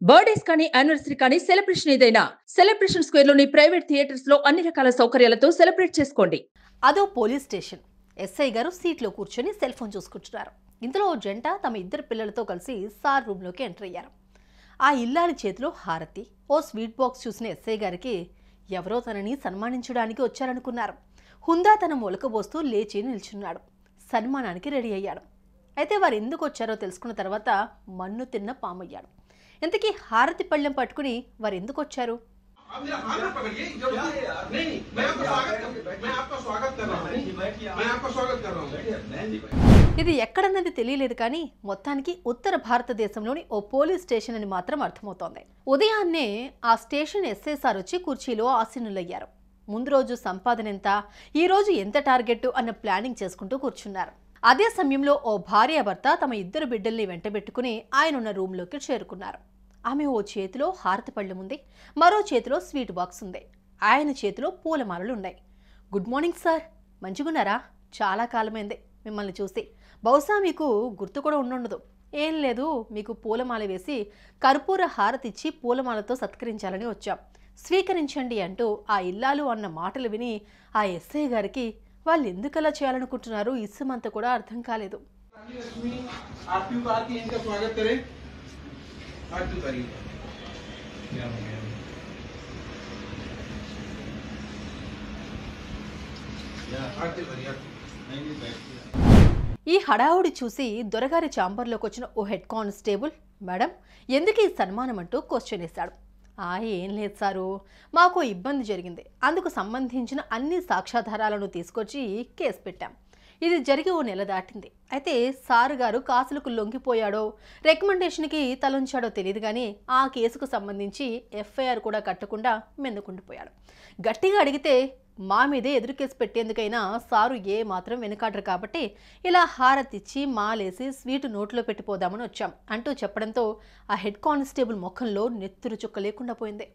Birthdays కానీ anniversary కానీ celebration ఏదైనా సెలబ్రేషన్ స్క్వేర్ లోని ప్రైవేట్ థియేటర్స్ లో అన్ని రకాల సౌకర్యాలతో సెలబ్రేట్ చేసుకోండి. అదో పోలీస్ స్టేషన్. ఎస్ఐ గారు సీట్లో కూర్చొని సెల్ ఫోన్ చూసుకుంటున్నారు. ఇంతలో ఓ జంట తమ ఇద్దరు పిల్లలతో కలిసి సార్ రూమ్లోకి ఎంటర్ అయ్యారు. ఆ ఇల్లాలి చేతిలో హారతి, ఓ స్వీట్ బాక్స్ చూసిన ఎస్ఐ గారికి ఎవరో తనని సన్మానించడానికి వచ్చారనుకున్నారు. హుందా తన మొలకబోస్తూ లేచి నిల్చున్నాడు. సన్మానానికి రెడీ అయ్యాడు. అయితే వారు ఎందుకు వచ్చారో తెలుసుకున్న తర్వాత మన్ను తిన్న పామయ్యాడు. ఇంతకీ హారతి పళ్ళెం పట్టుకుని వారు ఎందుకు వచ్చారు? ఇది ఎక్కడన్నది తెలియలేదు కానీ మొత్తానికి ఉత్తర భారతదేశంలోని ఓ పోలీస్ స్టేషన్ అని మాత్రం అర్థమవుతోంది. ఉదయాన్నే ఆ స్టేషన్ ఎస్ఐ సార్ వచ్చి కుర్చీలో ఆసీనులయ్యారు. ముందు రోజు సంపాదన ఎంత, ఈ రోజు ఎంత టార్గెట్ అన్న ప్లానింగ్ చేసుకుంటూ కూర్చున్నారు. అదే సమయంలో ఓ భార్యాభర్త తమ ఇద్దరు బిడ్డల్ని వెంటబెట్టుకుని ఆయన ఉన్న రూమ్లోకి చేరుకున్నారు. ఆమె ఓ చేతిలో హారతి పళ్ళెం ఉంది, మరో చేతిలో స్వీట్ బాక్స్ ఉంది. ఆయన చేతిలో పూలమాలలు ఉన్నాయి. గుడ్ మార్నింగ్ సార్, మంచిగున్నారా? చాలా కాలమైంది మిమ్మల్ని చూసి. బహుశా మీకు గుర్తు కూడా ఉండుండదు. ఏం లేదు, మీకు పూలమాల వేసి కర్పూర హారతిచ్చి పూలమాలతో సత్కరించాలని వచ్చాం, స్వీకరించండి అంటూ ఆ ఇల్లాలు అన్న మాటలు విని ఆ ఎస్ఐ గారికి వాళ్ళు ఎందుకలా చేయాలనుకుంటున్నారు ఇసుమంతా కూడా అర్థం కాలేదు. ఈ హడావుడి చూసి దొరగారి ఛాంబర్లోకి వచ్చిన ఓ హెడ్ కానిస్టేబుల్, మేడం ఎందుకు ఈ సన్మానం అంటూ క్వశ్చన్ వేశాడు. ఏం లేదు సారు, మాకు ఇబ్బంది జరిగింది, అందుకు సంబంధించిన అన్ని సాక్ష్యాధారాలను తీసుకొచ్చి కేసు పెట్టాం. ఇది జరిగి ఓ నెల దాటింది. అయితే సారు గారు కాసులకు లొంగిపోయాడో రికమెండేషన్కి తలంచాడో తెలియదు కానీ ఆ కేసుకు సంబంధించి ఎఫ్ఐఆర్ కూడా కట్టకుండా మెందుకుండిపోయాడు. గట్టిగా అడిగితే మా మీదే ఎదురు కేసు పెట్టేందుకైనా సారు ఏ మాత్రం వెనుకాడరు కాబట్టి ఇలా హారతిచ్చి మాలేసి స్వీటు నోట్లో పెట్టిపోదామని వచ్చాం అంటూ చెప్పడంతో ఆ హెడ్ కానిస్టేబుల్ ముఖంలో నెత్తురు చుక్క లేకుండా పోయింది.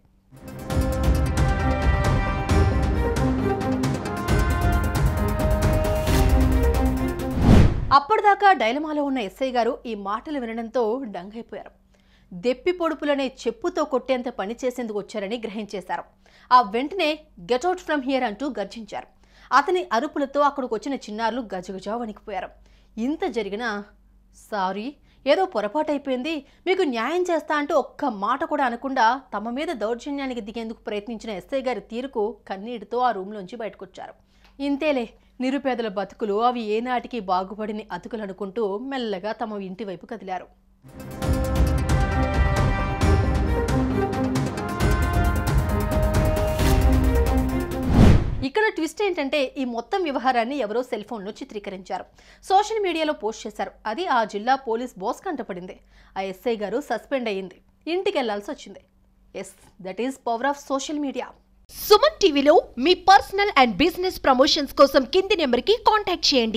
అప్పటిదాకా డైలమాలో ఉన్న ఎస్ఐ గారు ఈ మాటలు వినడంతో డంగైపోయారు. దెప్పి పొడుపులనే చెప్పుతో కొట్టేంత పని చేసేందుకు వచ్చారని గ్రహించేశారు. ఆ వెంటనే గెట్అవుట్ ఫ్రమ్ హియర్ అంటూ గర్జించారు. అతని అరుపులతో అక్కడికి వచ్చిన చిన్నారులు గజగజా వణికిపోయారు. ఇంత జరిగినా సారీ, ఏదో పొరపాటు అయిపోయింది, మీకు న్యాయం చేస్తా అంటూ ఒక్క మాట కూడా అనకుండా తమ మీద దౌర్జన్యానికి దిగేందుకు ప్రయత్నించిన ఎస్ఐ గారి తీరుకు కన్నీటితో ఆ రూమ్లోంచి బయటకొచ్చారు. ఇంతేలే, నిరుపేదల బతుకులు అవి ఏనాటికి బాగుపడిన అతుకులు అనుకుంటూ మెల్లగా తమ ఇంటి వైపు కదిలారు. ఇక్కడ ట్విస్ట్ ఏంటంటే ఈ మొత్తం వ్యవహారాన్ని ఎవరో సెల్ ఫోన్లో చిత్రీకరించారు, సోషల్ మీడియాలో పోస్ట్ చేశారు. అది ఆ జిల్లా పోలీస్ బాస్ కంటపడింది. ఆ ఎస్ఐ గారు సస్పెండ్ అయ్యింది, ఇంటికి వెళ్లాల్సి వచ్చింది. Yes, that is power of social media. Suman టీవీలో మీ పర్సనల్ అండ్ బిజినెస్ ప్రమోషన్స్ కోసం కింది నెంబర్కి కాంటాక్ట్ చేయండి.